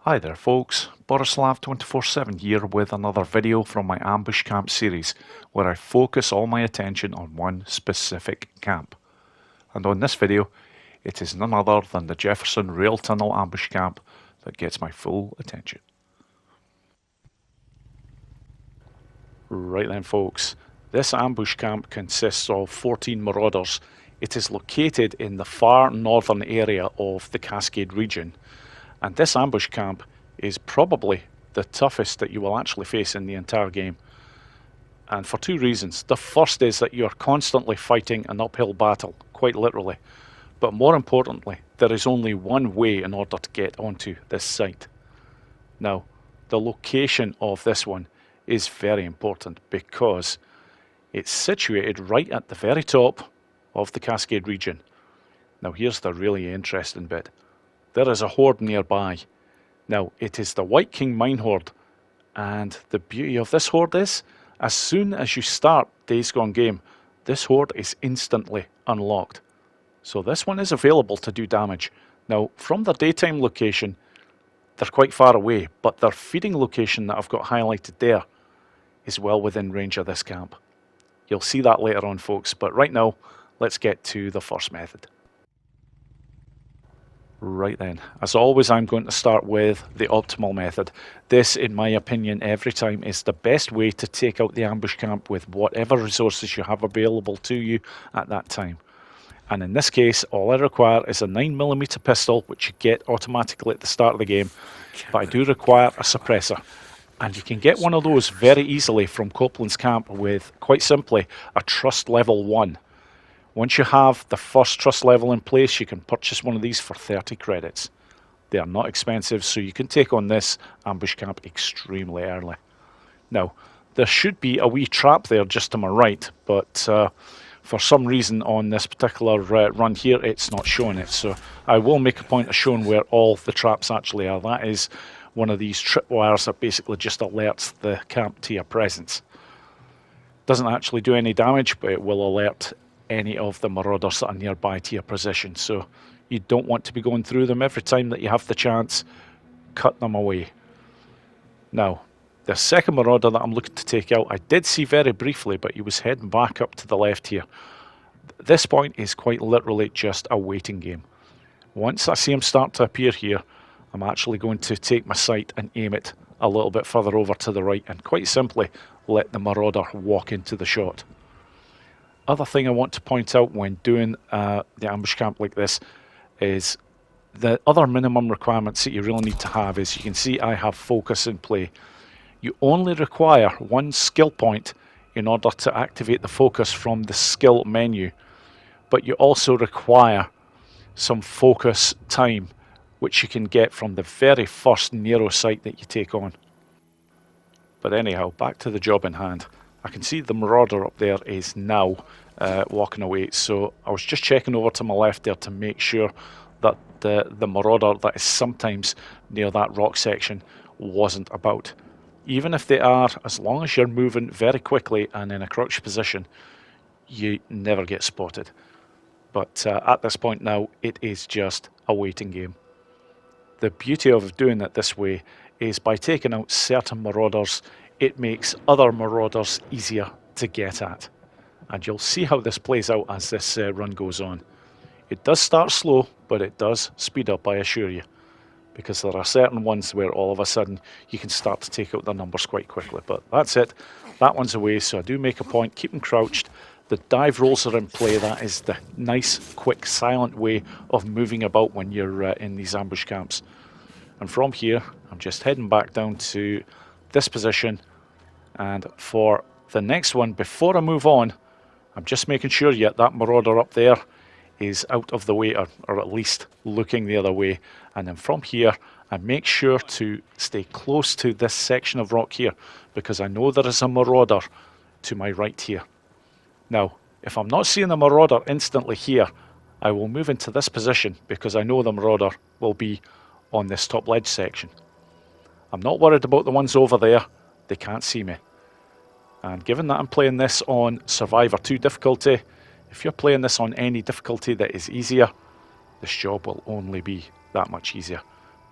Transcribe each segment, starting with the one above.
Hi there folks, Borislav247 here with another video from my ambush camp series where I focus all my attention on one specific camp. And on this video, it is none other than the Jefferson Rail Tunnel ambush camp that gets my full attention. Right then folks, this ambush camp consists of 14 marauders. It is located in the far northern area of the Cascade region. And this ambush camp is probably the toughest that you will actually face in the entire game. And for two reasons. The first is that you are constantly fighting an uphill battle, quite literally. But more importantly, there is only one way in order to get onto this site. Now, the location of this one is very important because it's situated right at the very top of the Cascade region. Now here's the really interesting bit. There is a horde nearby. Now, it is the White King Mine Horde, and the beauty of this horde is, as soon as you start Days Gone game, this horde is instantly unlocked. So this one is available to do damage. Now, from their daytime location, they're quite far away, but their feeding location that I've got highlighted there is well within range of this camp. You'll see that later on, folks, but right now, let's get to the first method. Right then, as always, I'm going to start with the optimal method. This, in my opinion, every time is the best way to take out the ambush camp with whatever resources you have available to you at that time. And in this case, all I require is a 9mm pistol, which you get automatically at the start of the game, but I do require a suppressor. And you can get one of those very easily from Copeland's camp with, quite simply, a trust level 1. Once you have the first trust level in place, you can purchase one of these for 30 credits. They are not expensive, so you can take on this ambush camp extremely early. Now, there should be a wee trap there just to my right, but for some reason on this particular run here, it's not showing it. So I will make a point of showing where all the traps actually are. That is one of these tripwires that basically just alerts the camp to your presence. Doesn't actually do any damage, but it will alert any of the marauders that are nearby to your position, so you don't want to be going through them every time that you have the chance. Cut them away. Now, the second marauder that I'm looking to take out, I did see very briefly, but he was heading back up to the left here. This point is quite literally just a waiting game. Once I see him start to appear here, I'm actually going to take my sight and aim it a little bit further over to the right and quite simply let the marauder walk into the shot. Other thing I want to point out when doing the ambush camp like this is the other minimum requirements that you really need to have is, you can see I have focus in play. You only require one skill point in order to activate the focus from the skill menu, but you also require some focus time, which you can get from the very first Nero site that you take on. But anyhow, back to the job in hand. I can see the marauder up there is now walking away, so I was just checking over to my left there to make sure that the marauder that is sometimes near that rock section wasn't about. Even if they are, as long as you're moving very quickly and in a crouched position, you never get spotted. But at this point now, it is just a waiting game. The beauty of doing it this way is by taking out certain marauders, it makes other marauders easier to get at. And you'll see how this plays out as this run goes on. It does start slow, but it does speed up, I assure you. Because there are certain ones where all of a sudden you can start to take out their numbers quite quickly. But that's it. That one's away, so I do make a point. Keep them crouched. The dive rolls are in play. That is the nice, quick, silent way of moving about when you're in these ambush camps. And from here, I'm just heading back down to this position. And for the next one, before I move on, I'm just making sure yet that marauder up there is out of the way, or at least looking the other way. And then from here, I make sure to stay close to this section of rock here, because I know there is a marauder to my right here. Now, if I'm not seeing the marauder instantly here, I will move into this position because I know the marauder will be on this top ledge section. I'm not worried about the ones over there. They can't see me. And given that I'm playing this on Survivor 2 difficulty, if you're playing this on any difficulty that is easier, this job will only be that much easier.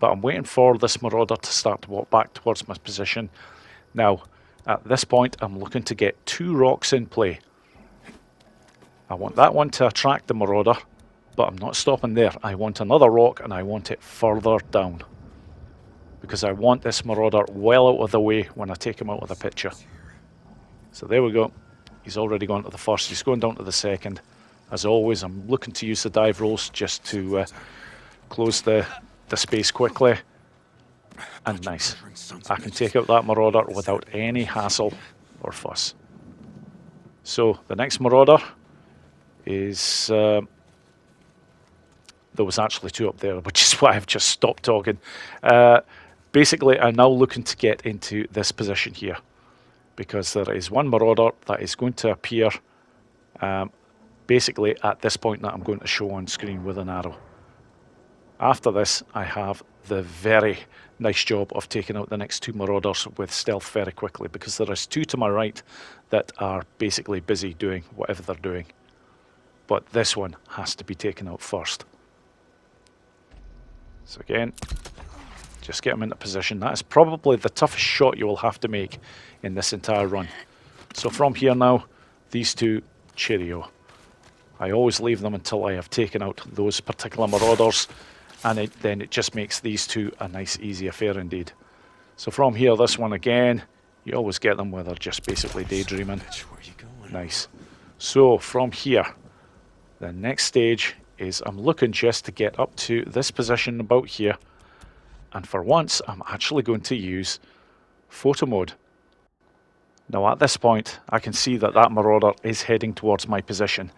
but I'm waiting for this marauder to start to walk back towards my position. Now, at this point, I'm looking to get 2 rocks in play. I want that one to attract the marauder, but I'm not stopping there. I want another rock, and I want it further down, because I want this marauder well out of the way when I take him out of the picture. So there we go. He's already gone to the first. He's going down to the second. As always, I'm looking to use the dive rolls just to close the space quickly. And nice. I can take out that marauder without any hassle or fuss. So the next marauder is... there was actually 2 up there, which is why I've just stopped talking. Basically, I'm now looking to get into this position here, because there is 1 marauder that is going to appear basically at this point that I'm going to show on screen with an arrow. After this, I have the very nice job of taking out the next 2 marauders with stealth very quickly, because there is 2 to my right that are basically busy doing whatever they're doing. But this one has to be taken out first. So again, just get him into position. That is probably the toughest shot you will have to make in this entire run. So from here now, these 2, cheerio. I always leave them until I have taken out those particular marauders, and then it just makes these 2 a nice easy affair indeed. So from here, this one again, you always get them where they're just basically daydreaming. Nice. So from here, the next stage is I'm looking just to get up to this position about here, and for once I'm actually going to use photo mode. Now at this point I can see that that marauder is heading towards my position,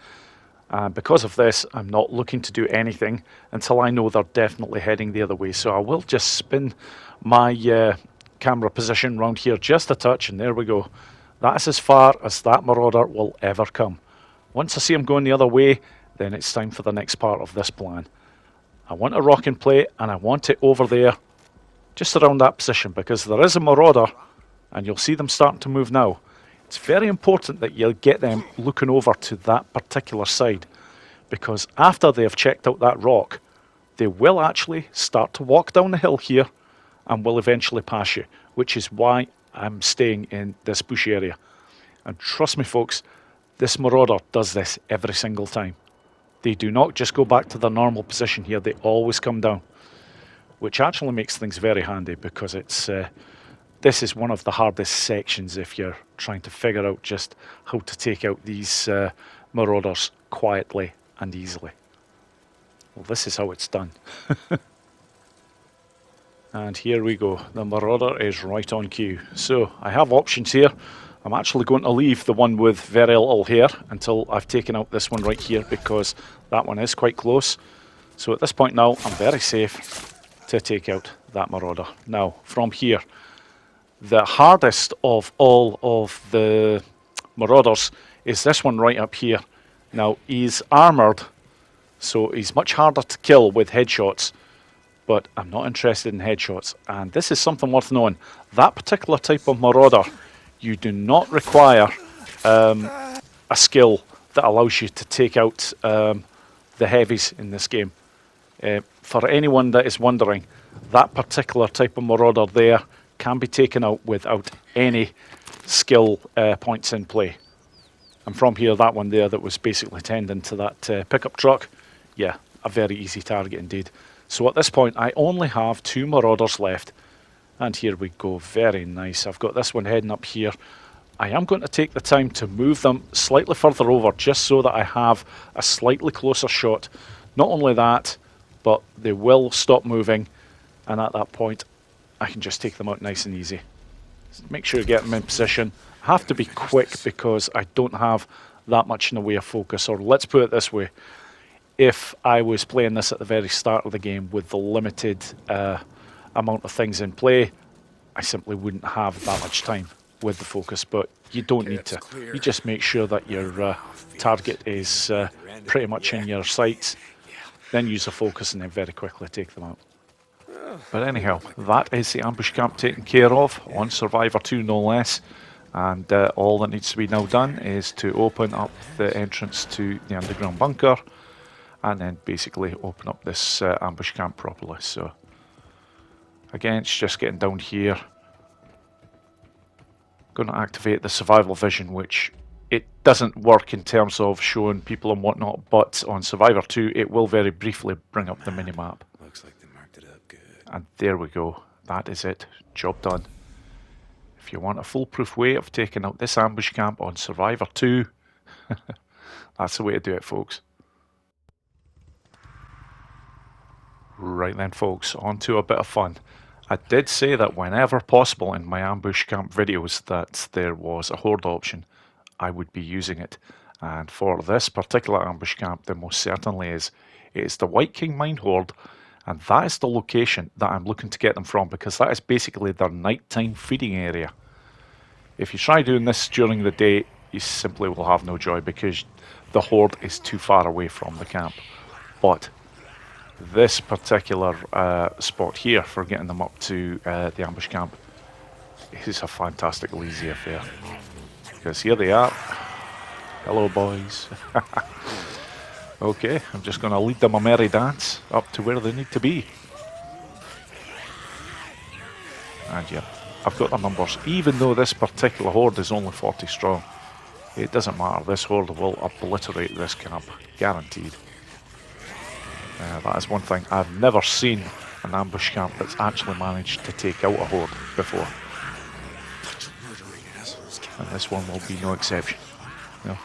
and because of this I'm not looking to do anything until I know they're definitely heading the other way. So I will just spin my camera position around here just a touch, and there we go. That's as far as that marauder will ever come. Once I see him going the other way, then it's time for the next part of this plan. I want a rock in play, and I want it over there, just around that position, because there is a marauder, and you'll see them starting to move now. It's very important that you get them looking over to that particular side, because after they have checked out that rock, they will actually start to walk down the hill here, and will eventually pass you, which is why I'm staying in this bush area. And trust me folks, this marauder does this every single time. They do not just go back to their normal position here, they always come down, which actually makes things very handy, because it's this is one of the hardest sections if you're trying to figure out just how to take out these marauders quietly and easily. Well, this is how it's done. And here we go, the marauder is right on cue. So I have options here. I'm actually going to leave the one with very little hair until I've taken out this one right here, because that one is quite close. So at this point now, I'm very safe to take out that marauder. Now, from here, the hardest of all of the marauders is this one right up here. Now, he's armoured, so he's much harder to kill with headshots, but I'm not interested in headshots. And this is something worth knowing. That particular type of marauder, you do not require a skill that allows you to take out the heavies in this game. For anyone that is wondering, that particular type of marauder there can be taken out without any skill points in play. And from here, that one there that was basically tending to that pickup truck, yeah, a very easy target indeed. So at this point, I only have 2 marauders left. And here we go, very nice. I've got this one heading up here. I am going to take the time to move them slightly further over, just so that I have a slightly closer shot. Not only that, but they will stop moving, and at that point I can just take them out nice and easy. Make sure you get them in position. I have to be quick because I don't have that much in the way of focus, or let's put it this way, if I was playing this at the very start of the game with the limited amount of things in play, I simply wouldn't have that much time with the focus, but you don't need to. You just make sure that your target is pretty much in your sights, then use the focus and then very quickly take them out. But anyhow, that is the ambush camp taken care of on Survivor 2 no less, and all that needs to be now done is to open up the entrance to the underground bunker and then basically open up this ambush camp properly. So Again, it's just getting down here. Going to activate the survival vision, which it doesn't work in terms of showing people and whatnot, but on Survivor 2 it will very briefly bring up the minimap. Looks like they marked it up good. And there we go. That is it. Job done. If you want a foolproof way of taking out this ambush camp on Survivor 2, that's the way to do it, folks. Right then, folks, on to a bit of fun. I did say that whenever possible in my ambush camp videos that there was a horde option, I would be using it. And for this particular ambush camp, there most certainly is. It is the White King Mine Horde, and that is the location that I'm looking to get them from, because that is basically their nighttime feeding area. If you try doing this during the day, you simply will have no joy because the horde is too far away from the camp. But this particular spot here for getting them up to the ambush camp is a fantastically easy affair. Because here they are. Hello, boys. Okay, I'm just going to lead them a merry dance up to where they need to be. And yeah, I've got the numbers. Even though this particular horde is only 40 strong, it doesn't matter. This horde will obliterate this camp, guaranteed. That is one thing. I've never seen an ambush camp that's actually managed to take out a horde before. And this one will be no exception. You know,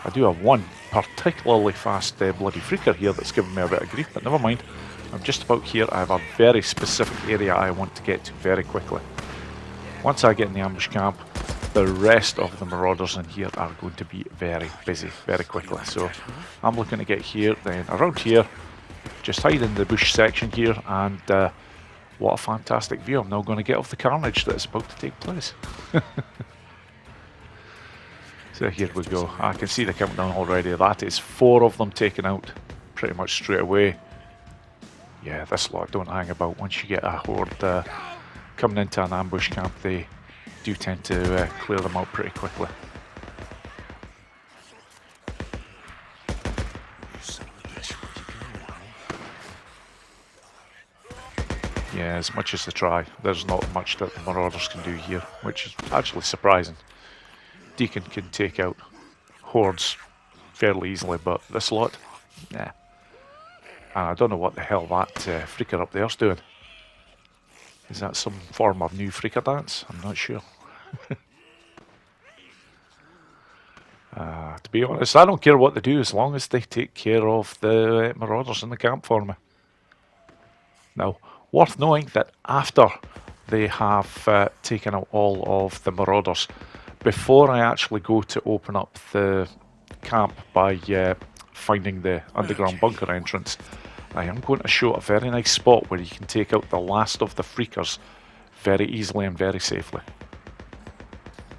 I do have one particularly fast bloody freaker here that's giving me a bit of grief, but never mind. I'm just about here. I have a very specific area I want to get to very quickly. Once I get in the ambush camp, the rest of the marauders in here are going to be very busy very quickly. So I'm looking to get here, then around here, just hide in the bush section here, and what a fantastic view. I'm now going to get off the carnage that is about to take place. So here we go. I can see the countdown already. That is 4 of them taken out pretty much straight away. Yeah, this lot don't hang about. Once you get a horde coming into an ambush camp, they do tend to clear them out pretty quickly. Yeah, as much as they try, there's not much that the marauders can do here, which is actually surprising. Deacon can take out hordes fairly easily, but this lot, nah. And I don't know what the hell that freaker up there's doing. Is that some form of new freaker dance? I'm not sure. To be honest, I don't care what they do as long as they take care of the marauders in the camp for me. Now, worth knowing that after they have taken out all of the marauders, before I actually go to open up the camp by finding the underground bunker entrance, I am going to show a very nice spot where you can take out the last of the freakers very easily and very safely.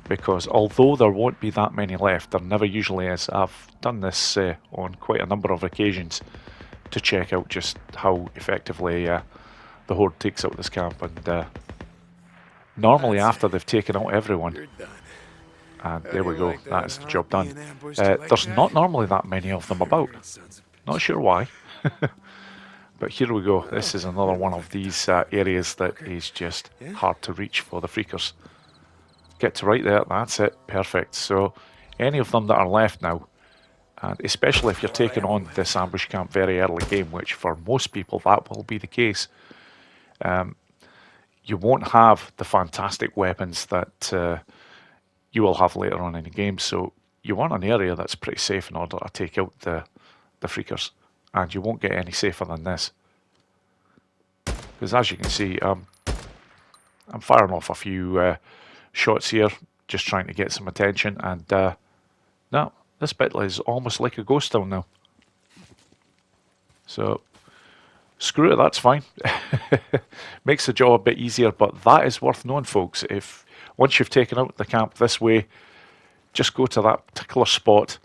Because although there won't be that many left, there never usually is. I've done this on quite a number of occasions to check out just how effectively the horde takes out this camp. And normally after they've taken out everyone, and there we go, that is the job done. There's not normally that many of them about. Not sure why. But here we go. This is another one of these areas that is just hard to reach for the freakers. Get to right there, that's it, perfect. So any of them that are left now, and especially if you're taking on this ambush camp very early game, which for most people that will be the case, you won't have the fantastic weapons that you will have later on in the game. So you want an area that's pretty safe in order to take out the freakers, and you won't get any safer than this. Because as you can see, I'm firing off a few shots here, just trying to get some attention, and no, this bit is almost like a ghost town now. So screw it, that's fine. Makes the job a bit easier, but that is worth knowing, folks. If once you've taken out the camp this way, just go to that particular spot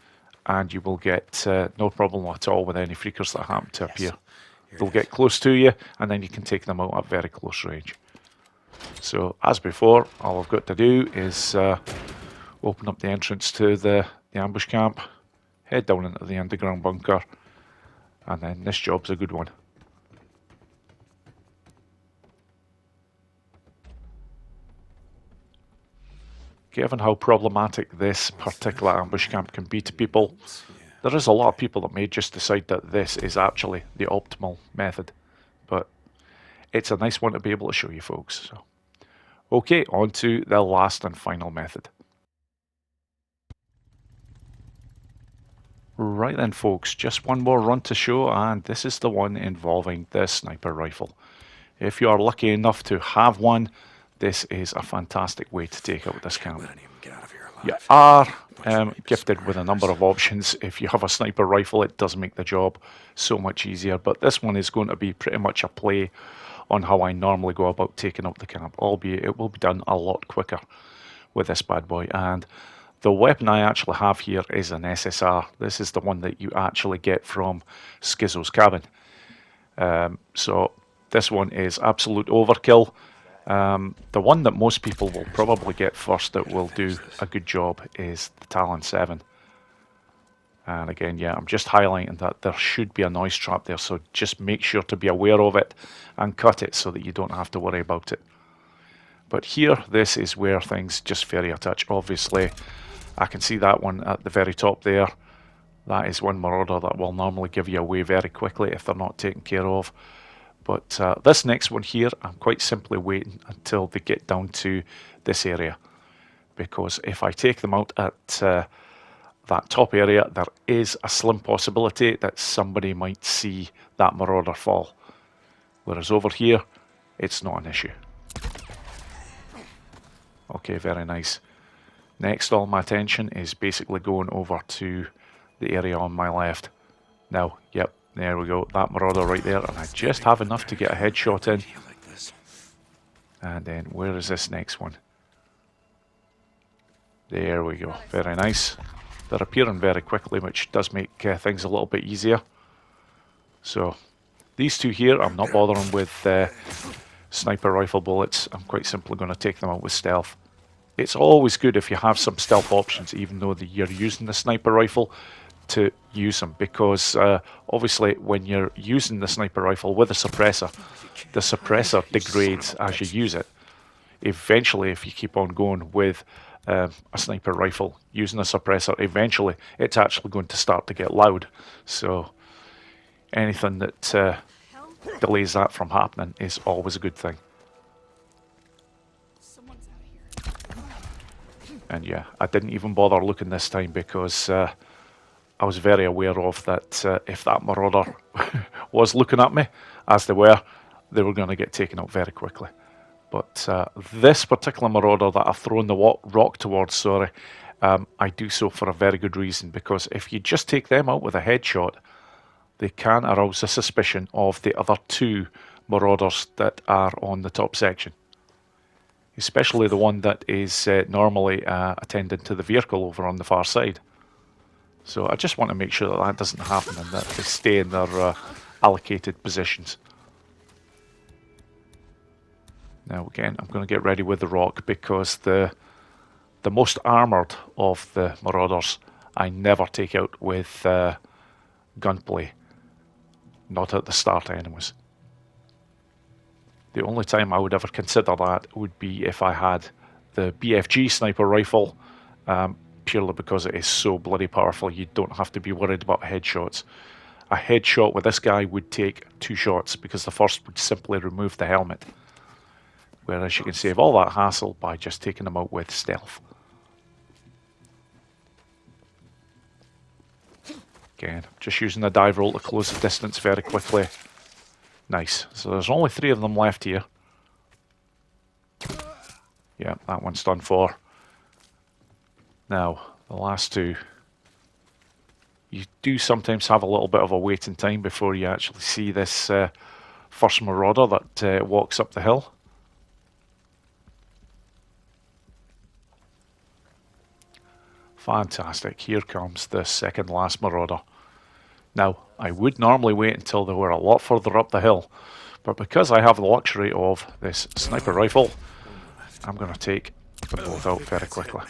and you will get no problem at all with any freakers that happen to appear. They'll get close to you and then you can take them out at very close range. So as before, all I've got to do is open up the entrance to the ambush camp, head down into the underground bunker, and then this job's a good one. given how problematic this particular ambush camp can be to people, there is a lot of people that may just decide that this is actually the optimal method. But it's a nice one to be able to show you folks. So, okay, on to the last and final method. Right then folks, just one more run to show, and this is the one involving the sniper rifle. If you are lucky enough to have one, this is a fantastic way to take out this camp. You are gifted with a number of options. If you have a sniper rifle, it does make the job so much easier, but this one is going to be pretty much a play on how I normally go about taking out the camp, albeit it will be done a lot quicker with this bad boy. And the weapon I actually have here is an SSR. This is the one that you actually get from Skizzo's cabin. So this one is absolute overkill. The one that most people will probably get first that will do a good job is the Talon 7. And again, yeah, I'm just highlighting that there should be a noise trap there, so just make sure to be aware of it and cut it so that you don't have to worry about it. But here, this is where things just vary a touch. Obviously, I can see that one at the very top there. That is one marauder that will normally give you away very quickly if they're not taken care of. But this next one here, I'm quite simply waiting until they get down to this area. Because if I take them out at that top area, there is a slim possibility that somebody might see that marauder fall. Whereas over here, it's not an issue. Okay, very nice. Next, all my attention is basically going over to the area on my left. Now, yep, there we go, that marauder right there, and I just have enough to get a headshot in. And then, where is this next one? There we go, very nice. They're appearing very quickly, which does make things a little bit easier. So, these two here, I'm not bothering with sniper rifle bullets. I'm quite simply going to take them out with stealth. It's always good if you have some stealth options, even though you're using the sniper rifle, to use them, because obviously when you're using the sniper rifle with a suppressor, the suppressor degrades as you use it. Eventually, if you keep on going with a sniper rifle using a suppressor, eventually it's actually going to start to get loud. So anything that delays that from happening is always a good thing. And yeah, I didn't even bother looking this time because I was very aware of that if that marauder was looking at me, as they were going to get taken out very quickly. But this particular marauder that I've thrown the rock towards, I do so for a very good reason, because if you just take them out with a headshot, they can arouse the suspicion of the other two marauders that are on the top section. Especially the one that is normally attending to the vehicle over on the far side. So I just want to make sure that that doesn't happen and that they stay in their allocated positions. Now again, I'm going to get ready with the rock, because the most armoured of the marauders I never take out with gunplay. Not at the start anyways. The only time I would ever consider that would be if I had the BFG sniper rifle, purely because it is so bloody powerful. You don't have to be worried about headshots. A headshot with this guy would take 2 shots, because the first would simply remove the helmet. Whereas you can save all that hassle by just taking them out with stealth. Again, just using the dive roll to close the distance very quickly. Nice. So there's only 3 of them left here. Yeah, that one's done for. Now, the last 2. You do sometimes have a little bit of a waiting time before you actually see this first marauder that walks up the hill. Fantastic. Here comes the second last marauder. Now, I would normally wait until they were a lot further up the hill, but because I have the luxury of this sniper rifle, I'm going to take them both out very quickly.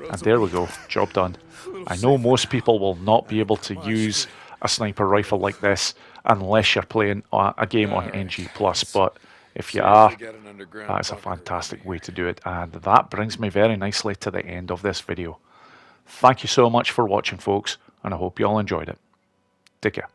And there we go, job done. I know most people will not be able to use a sniper rifle like this unless you're playing a game on NG+, but If you are, Get an underground that is a bunker around fantastic way here. to do it. And that brings me very nicely to the end of this video. Thank you so much for watching, folks, and I hope you all enjoyed it. Take care.